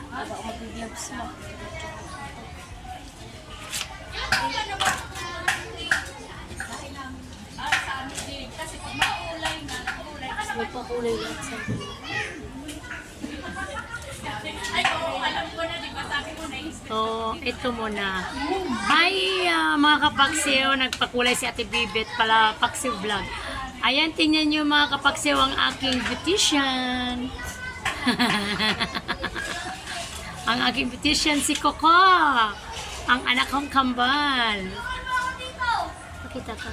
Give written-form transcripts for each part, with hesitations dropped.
Baka mag-gloves mo. May pakulay lahat sa So, ito muna. Hi, mga kapaksiw. Nagpakulay si Ate Bibet pala, Paksiw Vlog. Ayan, tingnan nyo mga kapaksiw ang aking beautician. Ang aking beautician si Coco. Ang anak kong kambal. Pakita ka.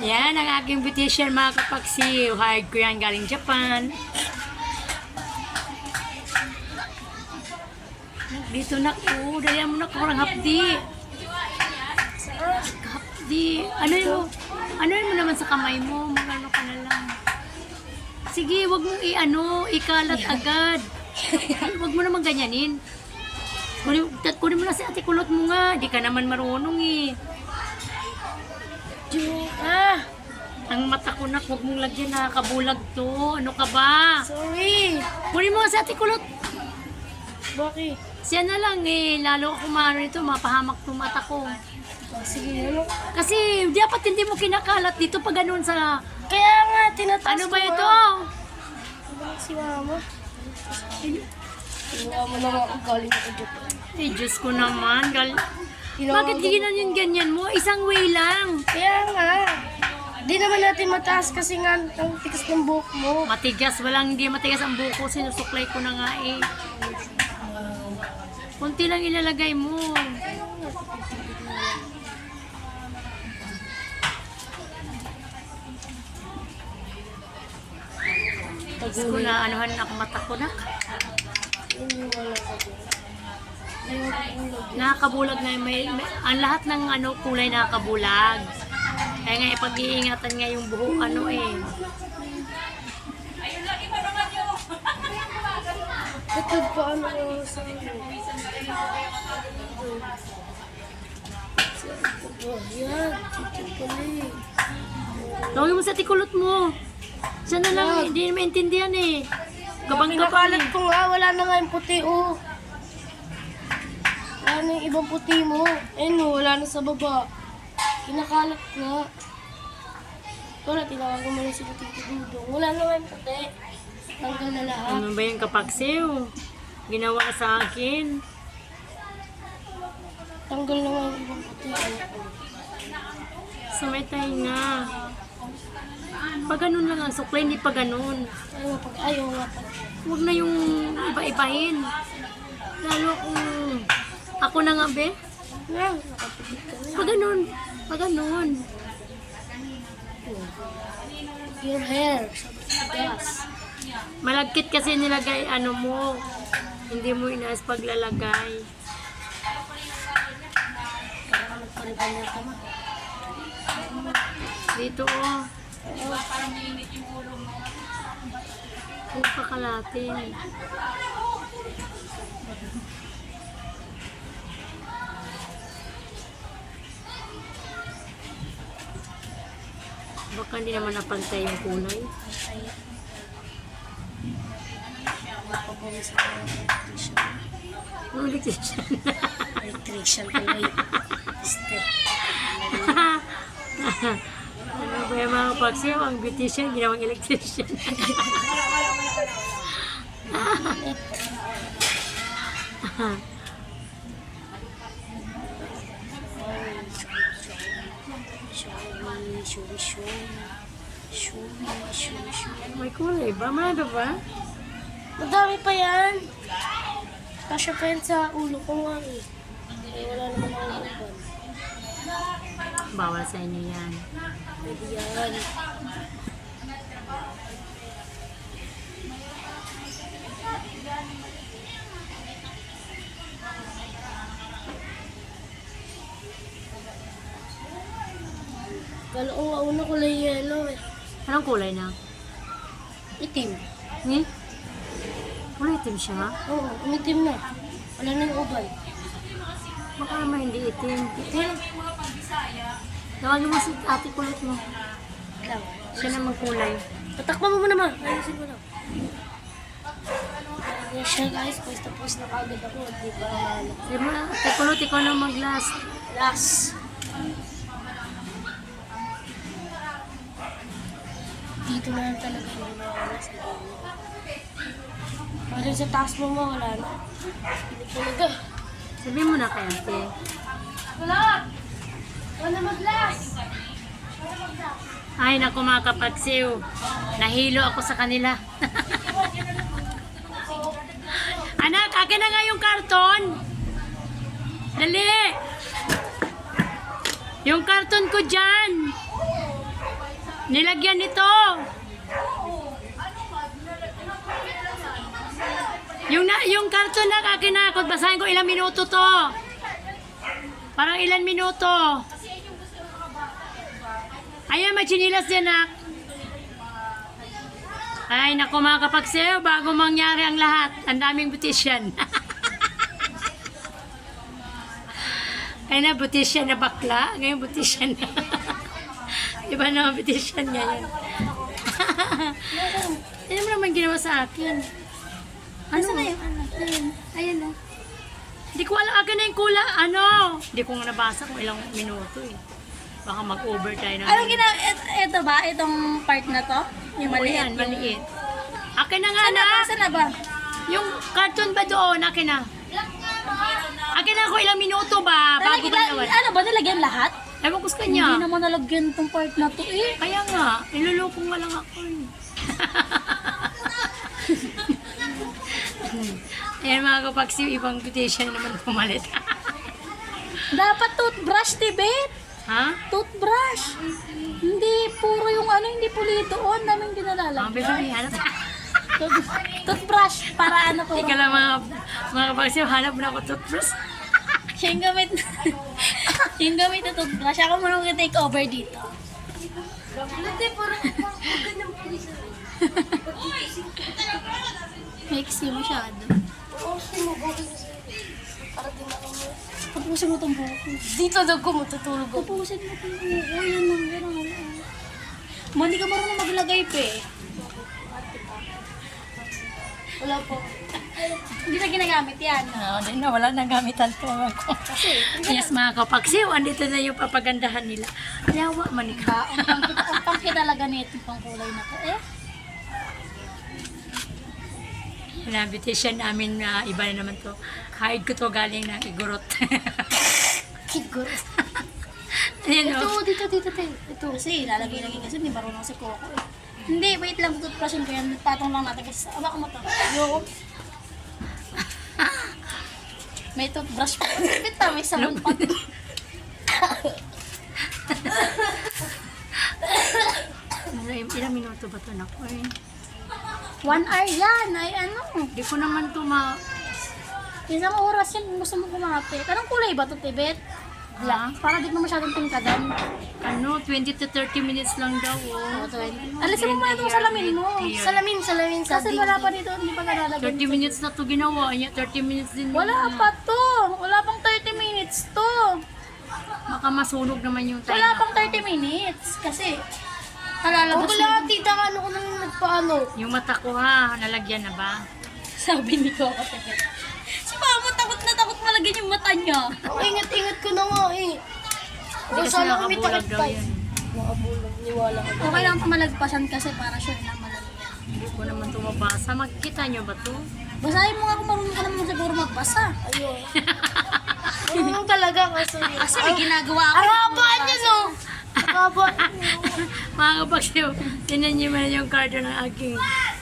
Yan ang aking beautician mga kapaksiw. Hired ko yan galing Japan. Dito na ko. Dali mo na kurang hapdi. Hapdi. Ano mo naman sa kamay mo. Magano ka na lang. Sige, wag mong ikalat agad. Wag mo naman ganyanin. Kunin mo na si ate kulot mo nga. Di ka naman marunong eh. Ang mata ko na, huwag mong lagyan, nakakabulag to. Ano ka ba? Sorry! Kunin mo sa ate kulot. Bakit? Siya na lang eh, lalo ako maano nito, mapahamak tong mata ko. Sige, ano? Kasi dapat hindi mo kinakalat dito pag ganun sa... Kaya nga, tinataas Ano ba ko ito? nga. Si mama. Kinuha mo naman ako galing ako Japan. Eh, Diyos ko naman. Bakit ganyan ganyan mo? Isang way lang. Kaya nga. Di naman natin mataas kasi nga ang tikas ng buhok mo. Matigas, hindi matigas ang buko. Sinusuklay ko na nga eh. Kunti lang ilalagay mo. Diyos ko na, anuhan ako mata ko na. Nakakabulag na ang lahat ng kulay nakakabulag. Kaya nga ipag-iingatan nga yung buhok Katod pa ano sa yan, dito pala eh. Tawagin mo sa tikulot mo. Siya na lang, hindi maintindihan eh. Gabang Pinakalat ko nga, wala na nga yung puti oh. Wala na yung ibang puti mo. Ayun oh, wala na sa baba. Pinakalat nga. Wala, tinawagan mo na si Tito Dudong. Wala na nga yung puti. Tanggal na lahat. Ano ba yung kapaksiw? Ginawa sa akin. Tanggal na nga yung ibang puti. Sa may tainga. Pag ganun lang ang suklay, hindi pa ganun. Ayaw nga pag. Huwag na yung iba-ibahin. Lalo kung ako na nga be. Nga, nakapagod ka na. Pag ganun. Your hair, gas. Malagkit kasi nilagay mo. Hindi mo inaas paglalagay. Parang nagparibanyan ka ma. Dito oh. Huwag pakalatin. Baka hindi naman napantay yung kulay. Napapamis ako ng electrician. Ano electrician? Electrician pala yun. Step. Ano ba yung mga paksiw? Ang beautician, ginawang electrician. May kulay ba? Mado ba? Madami pa yan. Kasya pa yan sa ulo ko nga eh. Eh, wala naman akong uban. Bawal sa inyo yan. Pwede yan. Kala ko nga una kulay yellow eh. Anong kulay na? Itim. Eh? Kulay itim siya? Oo, umitim na. Wala na yung uban. Baka naman hindi itim. Itim. Tawagin mo si ate kulot mo. Lang. Siya na magkulay. Tatakpan mo muna ma. Ayusin ko lang. Yan siya guys. Pwes tapos na kagad ako. Hindi pa nalala. Sige mo na, ate kulot, ikaw na mag-last. Last. Dito na lang talaga yung nawawala sa inyo. Parang sa taas mo wala na. Hindi talaga. Sabihin mo na kay ate. Kulot! Wala mag-last! Ay, naku mga kapagsiw. Nahilo ako sa kanila. Anak, akin na nga yung karton. Dali. Yung karton ko dyan. Nilagyan nito. Yung karton na akin na. Kung basahin ko ilang minuto to. Parang ilan minuto. Ayan, may chinilas din, nak. Ay, naku mga kapagsew, bago mangyari ang lahat, ang daming butisyan. Ay na, butisyan na bakla. Ngayon, butisyan na. Iba naman butisyan ngayon. Ano mo naman ginawa sa akin? Ano na yung ano? Ayan na. Hindi ko alam, akin na yung kula. Ano? Hindi ko nga nabasa kung ilang minuto eh. Baka mag-over tayo na. Ano ito ba? Itong part na to? Yung maliit? Yan, maliit. Akin na nga Ano na. ba? Saan na ba? Yung cartoon ba doon? Akin na. Akin na kung ilang minuto ba? Bago ba naman? Ano ba? Nilagyan lahat? Ewan ko sa Hindi kanya. naman nalagyan itong part na to eh. Kaya nga, niluloko nga lang ako eh. Ayan mga kapagsiw, ibang petition naman pumalit. Dapat toothbrush, Tibet. Ha? Toothbrush. Hindi puro yung ano, hindi pulido. On namin Ang dinalalagyan. bebe, hanap. Toothbrush para ano po. Ika lang mga kapagsiw, hanap na ako toothbrush. Siya yung gamit. Yung gamit na toothbrush. Ako muna mag-take over dito. Hindi, parang ganyan po isa. Mixy masyado. Oo, sumubukin mo sa'yo. Para di na ako. Tapusin mo itong buhok. Dito daw ko matutulog ako. Tapusin mo itong buhok. Yan lang. Yan lang. Ma, hindi ka marunong maglagay pa eh. Wala po. Hindi na ginagamit yan. Hindi na, wala nang gamitan ko ako. Yes mga kapagsiw, andito na yung papagandahan nila. Yawa manika. Ang pangki talaga nito yung pangkulay na to. Eh, Invitation namin na iba na naman to. Hide ko to galing ng igurot. Kigur. Ayan Ito, o. dito. Ito. kasi lalagay-lagay kasi hindi marunong si Coco eh. Hindi, wait lang. Tutuplashin ko yan. Patong lang natin kasi abak mo to. Yo. May toothbrush pa. Bita, may sabon pa. Ilang minuto ba to na ko eh? 1 hour yan. Ay ano. Hindi ko naman to Isang oras yan. Gusto mo kumapit. Anong kulay ba to, Tibet? Black. Para di mo masyadong tingkadan. Ano, 20 to 30 minutes lang daw oh. Alisin mo muna itong salamin mo. Salamin sa Kasi wala pa dito. Hindi pa nalalagyan. 30 minutes na to ginawa niya. 30 minutes din. Wala pa to. Wala pang 30 minutes to. Baka masunog naman yung time. Wala pang 30 minutes. Kasi, Ang nalalabas kula, tita, ano ko nang nagpaano? Yung mata ko ha, nalagyan na ba? Sabi ni Coco Tibet. Si Mama takot na takot malagyan yung mata niya. Ang ingat-ingat ko na nga eh. Hindi O, kasi sana kami nakabulag takot daw pa. yan. Nakabulag, niwala ka. Okay lang malagpasan kasi para sure na malagyan. Hindi ko naman ito mabasa. Magkita nyo ba to? Basahin mo nga kung marunong ka naman siguro magbasa. Ayun. Ano talaga kasi. Kasi may ginagawa ako. Ang haba niya no. Ang haba. Mga kapagsiw, tinan nyo man yung card ng aking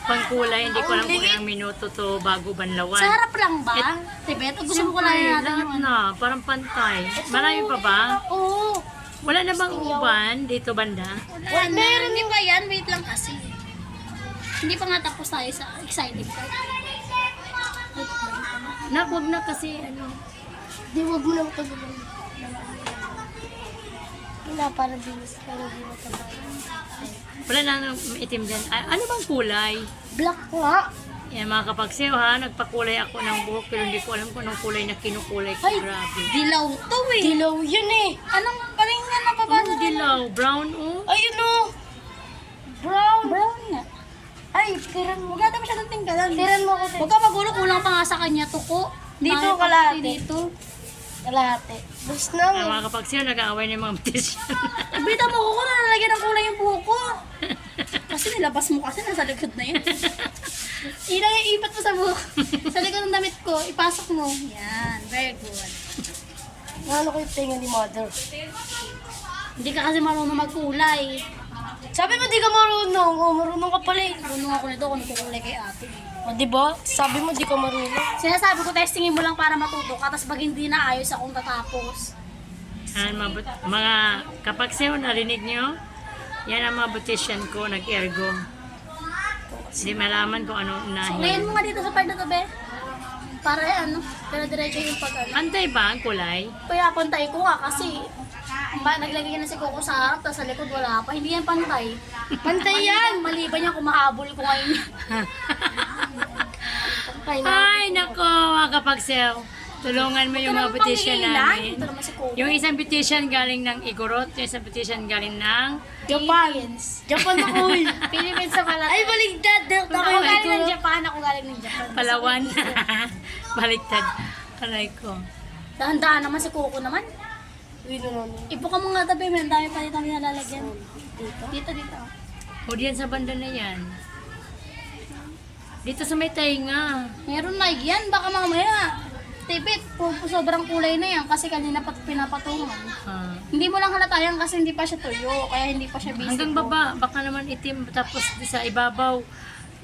pangkulay. Hindi ko alam kung ilang minuto to bago banlawan. Sa harap lang ba? Tibet, o gusto mo ko lang Siyempre, natin lahat yung ano? na. Parang pantay. Marami pa ba? Oo. Wala na bang uban dito banda? Meron din ba yan? Wait lang kasi. Hindi pa nga tapos tayo sa exciting part. Nak, wag na kasi ano. Di, wag mo lang tagulan. Wala, para bilis. Para di matabay. Wala na nang itim dyan. Ano bang kulay? Black nga. Yan mga kapagsiw ha, nagpakulay ako ng buhok pero hindi ko alam kung anong kulay na kinukulay ko. Ay, Grabe. Dilaw to eh. Dilaw yun eh. Anong paling nga napabasa Anong nila? Wow, brown oh. Ayun o! Brown! Brown nga. Ay, tiran mo. Huwag natin masyadong tinggalan. Tiran mo ako, te. Huwag ka magulo, kulang pa nga sa kanya, tuko. Dito, Bakit kalahati. Dito. Kalahati. Bus na Ang nga. mga kapagsiyo, nag-aaway ng mga beautician. Bita mo ko na nalagyan ng kulay yung buhok ko. Kasi nilabas mo kasi nasa likod na yun. Ipat mo sa buhok. Sa likod ng damit ko, ipasok mo. Yan, very good. Ano ko yung tinga ni mother? Hindi ka kasi marunong magkulay. Sabi mo di ka marunong. O, marunong ka pala eh. Marunong ako nito kung nagkukulay kay ate. O, diba? Sabi mo di ka marunong. Sinasabi ko, testingin mo lang para matuto ka, tapos pag hindi na ayos akong tatapos. Mga kapagsiyo, narinig nyo? Yan ang mga beautician ko, nag-ergo. Hindi malaman kung ano Ngayon unahin. mo nga dito sa part na to, be. Para pero diretso yung pag Pantay ba ang kulay? Kaya pantay ko nga kasi naglagay ka na si Coco sa harap, tapos sa likod wala pa. Hindi yan pantay. Pantay yan! Maliban yan kung mahabol ko ngayon. Pantay na. Ay, nako, mga kapagsiyo. Tulungan mo yung mga beautician namin. Ito naman si Coco. Yung isang beautician galing ng Igorot, yung isang beautician galing ng Japan. Japan ako eh. Philippines sa pala. Ay, baligtad. Delta ko Ako yung galing ng ito. Japan, ako galing ng Japan. Palawan. Baliktad. Aray ko. Dahan-dahan naman si Coco naman. Uy, no. Ipo ka mo nga tabi, may dami pa dito nilalagyan. Dito. O diyan sa banda na yan. Dito sa may tainga. Meron na yan, baka mamaya. Tipit, sobrang kulay na yan kasi kanina pa pinapatungan. Ah. Hindi mo lang halata yan kasi hindi pa siya tuyo, kaya hindi pa siya busy. Hanggang baba, baka naman itim, tapos di sa ibabaw.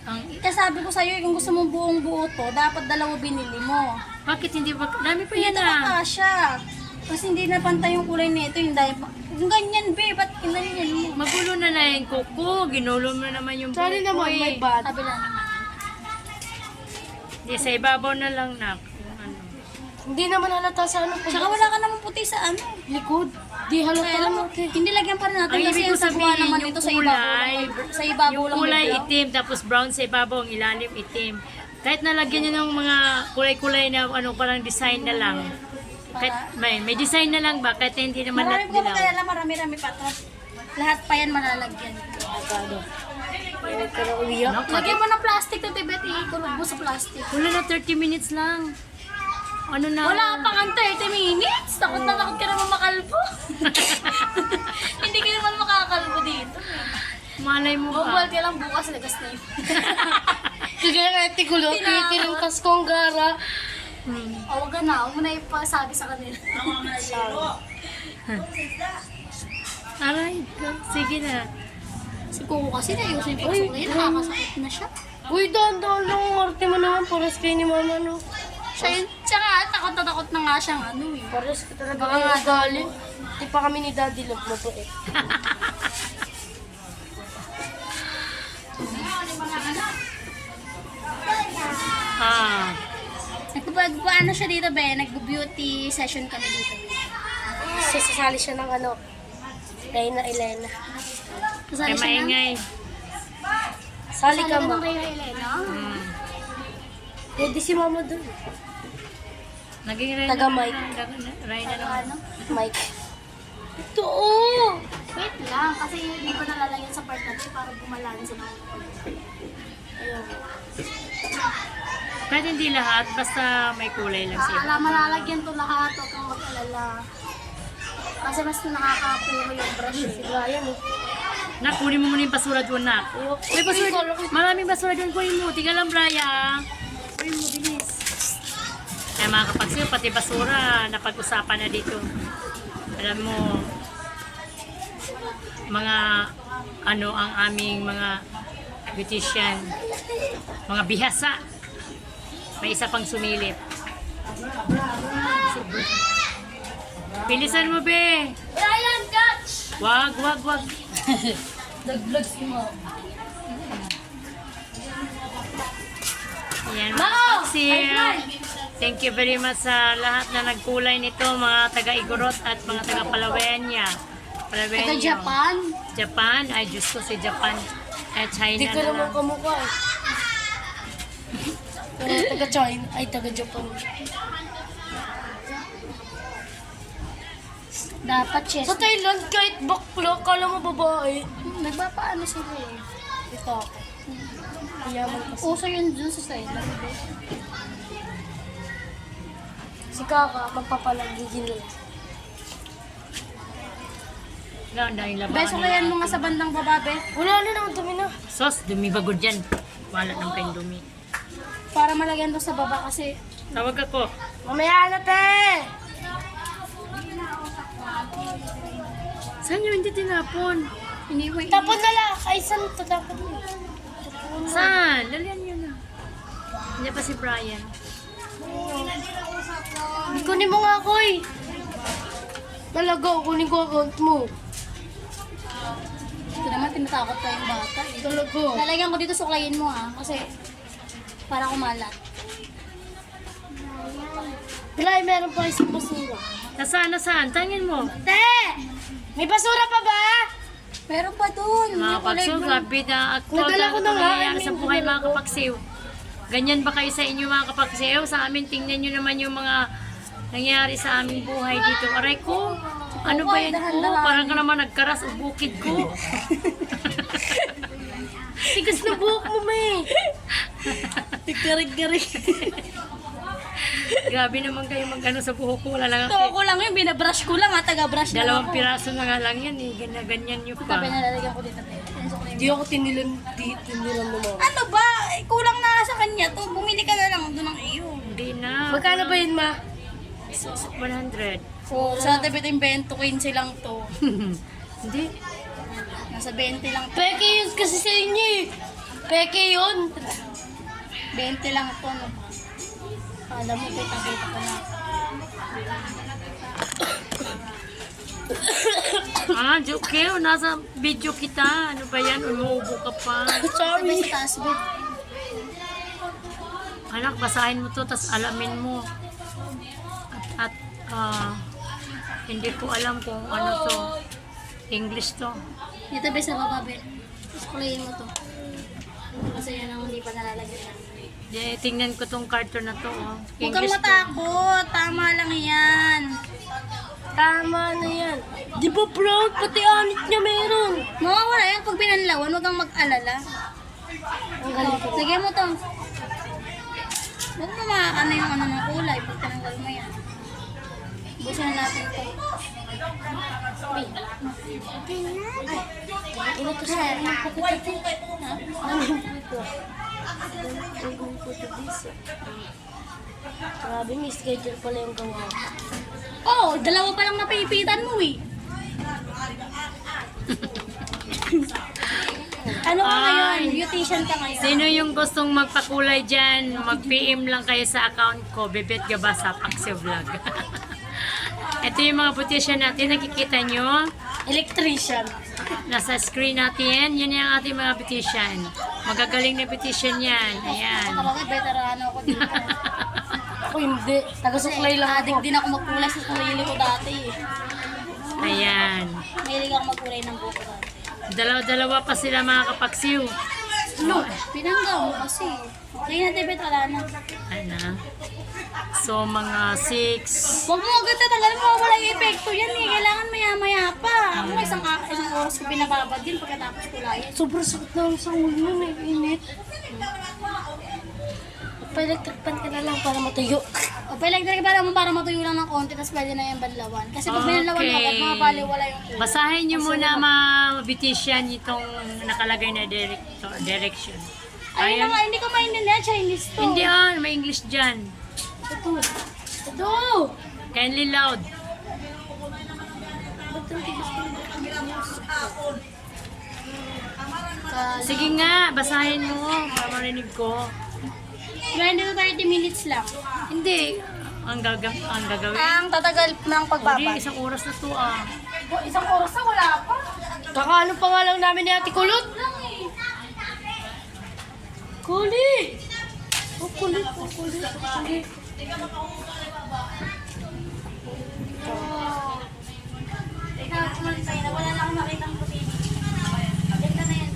Ang, Kaya sabi ko sa'yo, kung gusto mong buong buo to, dapat dalawa binili mo. bakit hindi ba? Dami pa yan Ito ah. pa siya. Kasi hindi na pantay yung kulay nito, yung dahil pa. Yung ganyan, be, ba't kinanyan mo? Magulo na na yung kuko. Ginulo mo naman yung Sorry buhok ko naman, may eh. bad. Sabi lang naman. Di sa ibabaw na lang na. Kung ano. Hindi naman halata sa ano. Tsaka wala ka namang puti sa ano. Likod. Di halata Kaya lang. lang, hindi lagyan pa rin natin Ang kasi ibig ko yung sagwa sabihin, naman yung dito sa ibabaw kulay, lang. Sa ibabaw yung lang kulay dito. itim, tapos brown sa ibabaw, ang ilalim itim. Kahit nalagyan nyo ng mga kulay-kulay na ano, parang design na lang. Kahit may design na lang ba? Kahit hindi naman Marami ko dilaw. magkalala, marami-rami pa to. Lahat pa yan malalagyan. Pero uwiyak. Naku, Lagyan mo ng plastic na tibet, ikulog mo sa plastic. wala na 30 minutes lang. Ano na? Wala pang ang 30 minutes. Takot na takot ka naman makalbo. Hindi ka naman makakalbo dito. Malay mo Bawal ba? ka lang bukas, lagas na yun. Kaya nga tikulo. Tinitirangkas ko ang gara. O, wag ka na. Huwag mo na ipasabi sa kanila. Aray, sige na. Si Coco kasi nayusin yung pasok na yun. Nakakasakit na siya. Uy, doon lang ang arte mo naman. Paras kayo ni mama, no? Siya yun. Tsaka takot na takot na nga siyang ano eh. Paras ka talaga nga galing. Di pa kami ni Daddy Love mo to eh. Ah, Nagpaano siya dito, be? Nag-beauty session kami dito. Sasali siya ng ano. Elena. Kasali kaya siya ng... maingay. Sali ka ng ma. Rhea Elena. Pwede si mama doon. Naging Taga Mike. Rayna naman. Ano? Mike. Ito oh! Wait lang, kasi hindi ko nalalagyan sa part natin para bumalansin ako. Ayun. Kahit hindi lahat, basta may kulay lang siya. Alam, malalagyan to lahat, huwag kang mag-alala. Kasi mas nakakapuro yung brush Si eh. Brian eh. Nak, kunin mo muna yung basura doon, nak. May basura, maraming basura doon, kunin mo. Tingnan lang, Braya. Kunin mo, bilis. Kaya mga kapagsiyo, pati basura, napag-usapan na dito. Alam mo, mga, ano, ang aming mga beautician, mga bihasa. May isa pang sumilip. Bilisan mo, be. Brian, catch! Wag. Nag-vlog si mo. Yan, mga kapagsiyo. Thank you very much sa lahat na nagkulay nito, mga taga-Igorot at mga taga-Palaweña. Taga Japan. Japan? Ay, Diyos ko, si Japan. At China Hindi ko na naman lang. kamukha eh. Pero taga China, ay taga Japan. Dapat chest. Sa Thailand, kahit bakla, kala mo babae. Nagpapaano sila eh. Ito ako. Yaman kasi. Uso yun dun sa Thailand. Si Kaka, magpapalagigin nila. Ang daming labahan. Beso kayan mo nga sa bandang bababe. Wala na naman dumi na. Sos, dumibagod dyan. Wala ng kain dumi. Para malagyan doon sa baba kasi Tawag ako. Mamaya na, te! Saan nyo hindi tinapon? iniwi. Tapon na lang. Ay, saan ito dapat mo? Saan? Dalian nyo na. Hindi pa si Brian. Kunin mo nga ako eh. Talaga, kunin ko account mo. Ito naman tinatakot pa yung bata eh. Talaga. Lalagyan ko dito suklayin mo ah. Kasi para kumalat. Wala, meron pa isang basura. Nasaan? Tangin mo. Te! May basura pa ba? Meron pa doon. Mga Yung kulay paksiw, blue. grabe na ako. Nadala ko na nga, nangyayari I sa mean, buhay nadala mga ko. kapaksiw. Ganyan ba kayo sa inyo mga kapaksiw? Sa amin, tingnan nyo naman yung mga nangyayari sa aming buhay dito. Aray ko, ano ba yan ko? dahan-dahan. Parang ka naman nagkaras o bukid ko. Tigas na buhok mo, may. Tigkarig-garig. Grabe naman kayo mag-ano sa buhok ko. Wala lang Ito ako. ko lang yun. Binabrush ko lang ha. Taga-brush na Dalawang ako. piraso na nga lang yan eh. Ganyan nyo pa. Tabi na lalagyan ko dito. Yan, suklayin mo. Hindi ako tinilan mo mo. Ano ba? Eh, kulang na sa kanya to. Bumili ka na lang doon ng iyo. Hindi na. Magkano ba yun, ma? 100. So, sa tabi ito yung 20 lang to. Hindi. Nasa 20 lang to. Peke yun kasi sa inyo eh. Peke yun. 20 lang to. No? Alam mo, kita-kita ko na. Joke, nasa video kita. Ano ba yan? Umuubo ka pa. Tabi Sorry. sa taas, bed. Anak, basahin mo to, tas alamin mo. At hindi ko alam kung ano to. English to. Dito ba sa baba, bed. Suklayin mo to. Kasi yan ang hindi pa nalalagyan. Tingnan ko tong carton na to. Oh. Huwag kang English to. matakot. Tama lang yan. Tama na yan. Di ba brown? Pati anit niya meron. Mawawala yan pag pinanlawan. Huwag kang mag-alala. Ang galing ko. Sige mo to. Huwag mo ano yung ano ng kulay pag tinanggal mo yan. Busin na natin to. Ino to sa akin. Grabe, may schedule pala yung gawa. Oh, dalawa pa lang napipitan mo eh. Ano ka ngayon? Beautician ka ngayon. Sino yung gustong magpakulay dyan, mag-PM lang kayo sa account ko, Bebet Gabasa Paxio Vlog. Ito yung mga beautician natin, nakikita nyo. Electrician. Nasa screen natin, yun yung ating mga beautician. Magagaling na beautician yan. Ayan. Talaga, veterano ako dito. Ako hindi. Taga-suklay lang Adik ako. din ako magkulay sa sarili ko dati eh. Ayan. Mahilig ako magkulay ng buko dati. Dalawa-dalawa pa sila mga kapaksiw. No, pinanggaw mo kasi. Ngayon natin, bet, wala na. Ano? So, mga 6. Huwag mo agad tatanggalin mo, wala yung epekto yan eh. Kailangan maya-maya pa. Ako nga isang oras ko binababad din pagkatapos kulayan. Sobrang sakit na sa ulo na init. Pa-electric fan ka na lang para matuyo. O, pa-electric ba naman para matuyo lang ng konti, tapos pwede na yung banlawan. Kasi pag binalawan mo agad, mapapaliwala yung kulay. Basahin nyo muna mga beautician itong nakalagay na direction. Ayun na nga, hindi ko maintindihan, Chinese to. Hindi may English dyan. Ito. Ito! Kindly loud. Ba't ang tigas ko? Sige nga, basahin mo para marinig ko. 20 to 30 minutes lang. Hindi. Ang gagawin. Ang tatagal ng Hindi, pagbabad. isang oras na to Isang oras na, wala pa. Kakaano pa nga lang namin ni Ate Kulot? Kulit! Oh, kulit, oh, kulit, oh, kulit. Ikaw, kumalit sa'yo na wala na akong nakita ng puti. Ganda na yan.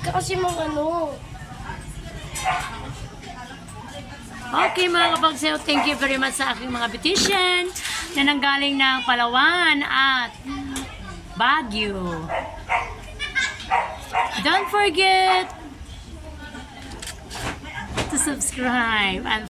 Kasi mga ano. Okay mga kapagsayo, thank you very much sa aking mga beautician na nanggaling ng Palawan at Baguio. Don't forget to subscribe and